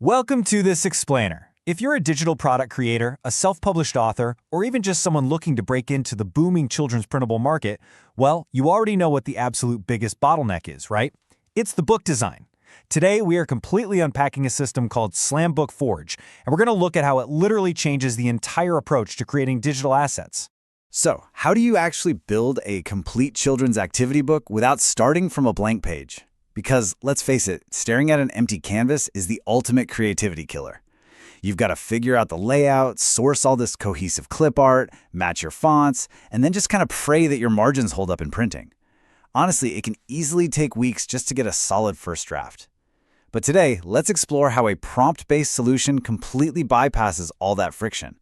Welcome to this explainer. If you're a digital product creator, a self-published author, or even just someone looking to break into the booming children's printable market, well, you already know what the absolute biggest bottleneck is, right? It's the book design. Today, we are completely unpacking a system called SlamBook Forge, and we're going to look at how it literally changes the entire approach to creating digital assets. So, how do you actually build a complete children's activity book without starting from a blank page? Because, let's face it, staring at an empty canvas is the ultimate creativity killer. You've got to figure out the layout, source all this cohesive clip art, match your fonts, and then just kind of pray that your margins hold up in printing. Honestly, it can easily take weeks just to get a solid first draft. But today, let's explore how a prompt-based solution completely bypasses all that friction.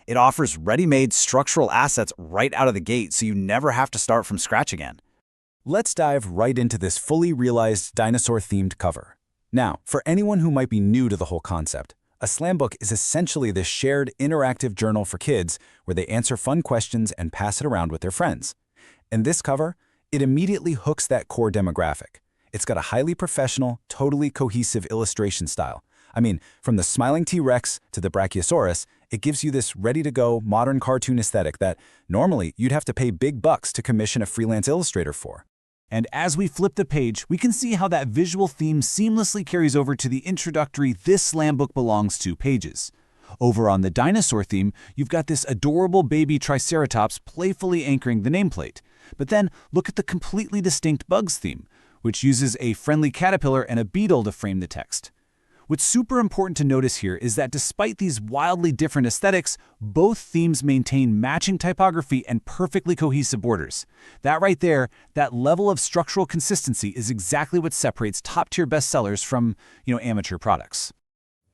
It offers ready-made structural assets right out of the gate so you never have to start from scratch again. Let's dive right into this fully realized dinosaur-themed cover. Now, for anyone who might be new to the whole concept, a SlamBook is essentially this shared interactive journal for kids where they answer fun questions and pass it around with their friends. And this cover, it immediately hooks that core demographic. It's got a highly professional, totally cohesive illustration style. I mean, from the smiling T-Rex to the Brachiosaurus, it gives you this ready-to-go modern cartoon aesthetic that normally you'd have to pay big bucks to commission a freelance illustrator for. And as we flip the page, we can see how that visual theme seamlessly carries over to the introductory "This SlamBook Belongs To" pages. Over on the dinosaur theme, you've got this adorable baby Triceratops playfully anchoring the nameplate. But then look at the completely distinct bugs theme, which uses a friendly caterpillar and a beetle to frame the text. What's super important to notice here is that despite these wildly different aesthetics, both themes maintain matching typography and perfectly cohesive borders. That right there, that level of structural consistency is exactly what separates top-tier bestsellers from, amateur products.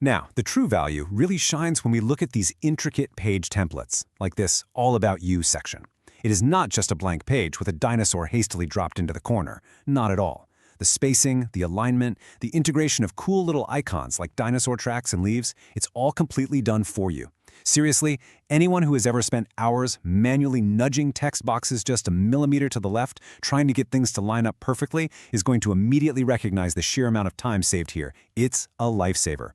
Now, the true value really shines when we look at these intricate page templates, like this All About You section. It is not just a blank page with a dinosaur hastily dropped into the corner. Not at all. The spacing, the alignment, the integration of cool little icons like dinosaur tracks and leaves, it's all completely done for you. Seriously, anyone who has ever spent hours manually nudging text boxes just a millimeter to the left, trying to get things to line up perfectly, is going to immediately recognize the sheer amount of time saved here. It's a lifesaver.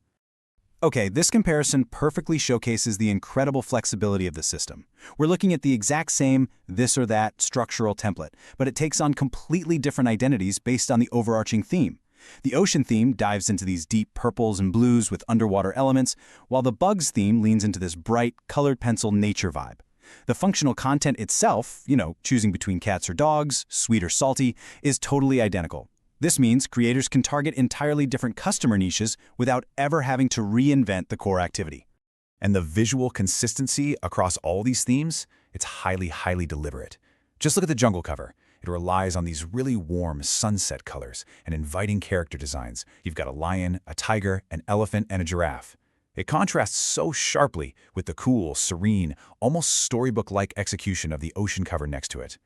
Okay, this comparison perfectly showcases the incredible flexibility of the system. We're looking at the exact same this or that structural template, but it takes on completely different identities based on the overarching theme. The ocean theme dives into these deep purples and blues with underwater elements, while the bugs theme leans into this bright, colored pencil nature vibe. The functional content itself, choosing between cats or dogs, sweet or salty, is totally identical. This means creators can target entirely different customer niches without ever having to reinvent the core activity. And the visual consistency across all these themes, it's highly, highly deliberate. Just look at the jungle cover. It relies on these really warm sunset colors and inviting character designs. You've got a lion, a tiger, an elephant, and a giraffe. It contrasts so sharply with the cool, serene, almost storybook-like execution of the ocean cover next to it.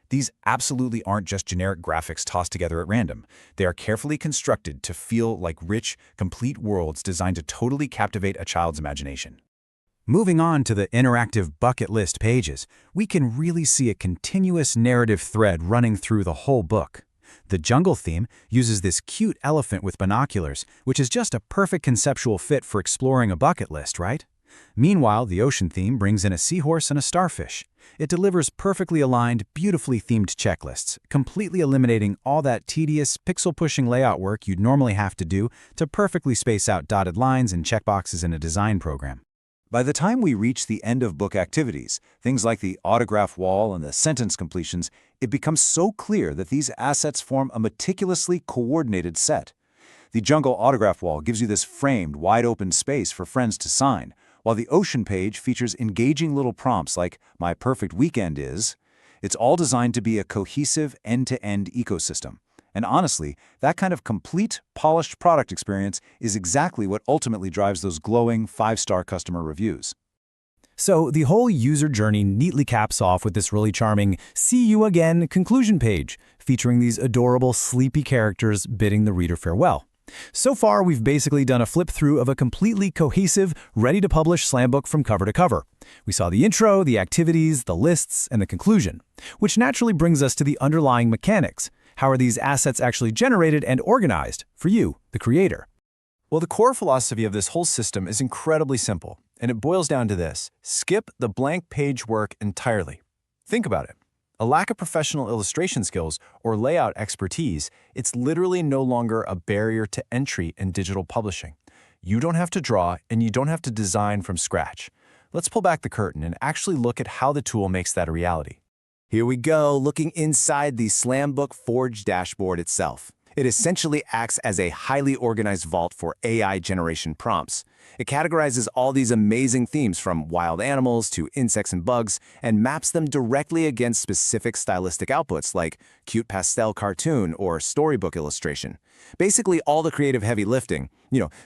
These absolutely aren't just generic graphics tossed together at random. They are carefully constructed to feel like rich, complete worlds designed to totally captivate a child's imagination. Moving on to the interactive bucket list pages, we can really see a continuous narrative thread running through the whole book. The jungle theme uses this cute elephant with binoculars, which is just a perfect conceptual fit for exploring a bucket list, right? Meanwhile, the ocean theme brings in a seahorse and a starfish. It delivers perfectly aligned, beautifully themed checklists, completely eliminating all that tedious, pixel-pushing layout work you'd normally have to do to perfectly space out dotted lines and checkboxes in a design program. By the time we reach the end of book activities, things like the autograph wall and the sentence completions, it becomes so clear that these assets form a meticulously coordinated set. The jungle autograph wall gives you this framed, wide-open space for friends to sign, while the ocean page features engaging little prompts like, "My perfect weekend is." It's all designed to be a cohesive end-to-end ecosystem. And honestly, that kind of complete, polished product experience is exactly what ultimately drives those glowing 5-star customer reviews. So the whole user journey neatly caps off with this really charming "See you again" conclusion page, featuring these adorable, sleepy characters bidding the reader farewell. So far, we've basically done a flip-through of a completely cohesive, ready-to-publish SlamBook from cover to cover. We saw the intro, the activities, the lists, and the conclusion, which naturally brings us to the underlying mechanics. How are these assets actually generated and organized for you, the creator? Well, the core philosophy of this whole system is incredibly simple, and it boils down to this: skip the blank page work entirely. Think about it. A lack of professional illustration skills or layout expertise, it's literally no longer a barrier to entry in digital publishing. You don't have to draw, and you don't have to design from scratch. Let's pull back the curtain and actually look at how the tool makes that a reality. Here we go, looking inside the SlamBook Forge dashboard itself. It essentially acts as a highly organized vault for AI generation prompts. It categorizes all these amazing themes from wild animals to insects and bugs and maps them directly against specific stylistic outputs like cute pastel cartoon or storybook illustration. Basically all the creative heavy lifting,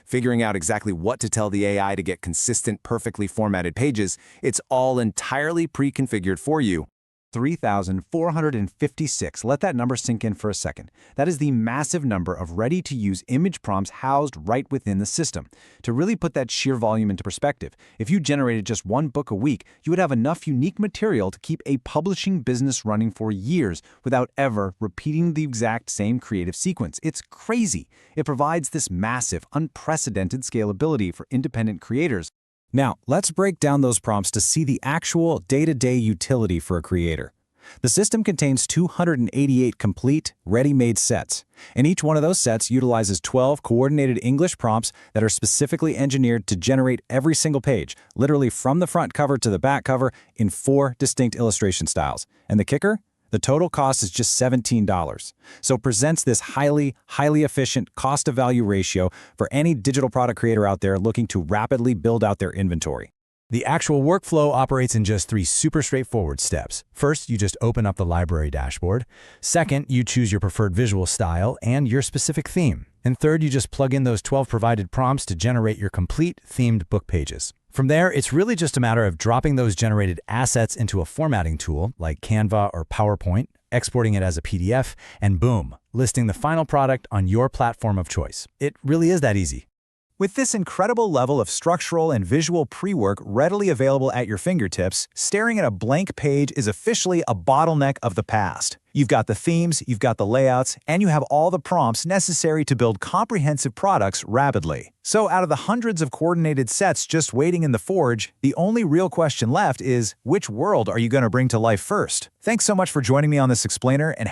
figuring out exactly what to tell the AI to get consistent, perfectly formatted pages, it's all entirely pre-configured for you. 3,456. Let that number sink in for a second. That is the massive number of ready-to-use image prompts housed right within the system. To really put that sheer volume into perspective, if you generated just one book a week, you would have enough unique material to keep a publishing business running for years without ever repeating the exact same creative sequence. It's crazy. It provides this massive, unprecedented scalability for independent creators. Now, let's break down those prompts to see the actual day-to-day utility for a creator. The system contains 288 complete, ready-made sets, and each one of those sets utilizes 12 coordinated English prompts that are specifically engineered to generate every single page, literally from the front cover to the back cover, in 4 distinct illustration styles. And the kicker? The total cost is just $17. So it presents this highly efficient cost-to-value ratio for any digital product creator out there looking to rapidly build out their inventory. The actual workflow operates in just 3 super straightforward steps. First, you just open up the library dashboard. Second, you choose your preferred visual style and your specific theme. And third, you just plug in those 12 provided prompts to generate your complete themed book pages. From there, it's really just a matter of dropping those generated assets into a formatting tool like Canva or PowerPoint, exporting it as a PDF, and boom, listing the final product on your platform of choice. It really is that easy. With this incredible level of structural and visual pre-work readily available at your fingertips, staring at a blank page is officially a bottleneck of the past. You've got the themes, you've got the layouts, and you have all the prompts necessary to build comprehensive products rapidly. So out of the hundreds of coordinated sets just waiting in the Forge, the only real question left is, which world are you going to bring to life first? Thanks so much for joining me on this explainer, and